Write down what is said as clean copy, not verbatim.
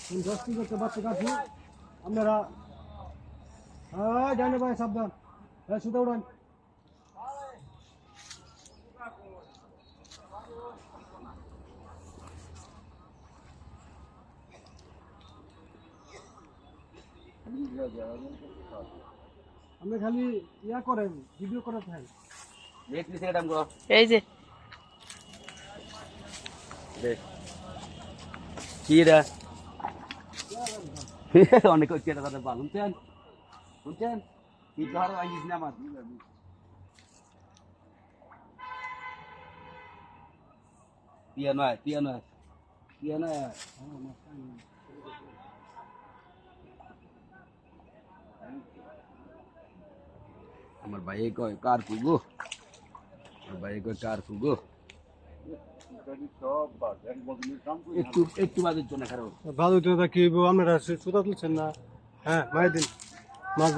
দশটি করতে বাচ্চা কাছে আপনারা হ্যাঁ জানে ভাই সাবধান হ্যাঁ সুতা উড়ান আপনি খালি ইয়া করেন ভিডিও করে থাকেন এই যে কি রে অনেক কথা কথা বল শুনছেন শুনছেন কি ধর আইস না আমার পিয়ানো আমার ভাই কয় কার কুগো আমার ভাই কয় কার কুগো একটু বাদের জন্য খারাপ ভালো তো কি আপনারা সুতা তুলছেন না হ্যাঁ মাই দিন মাছ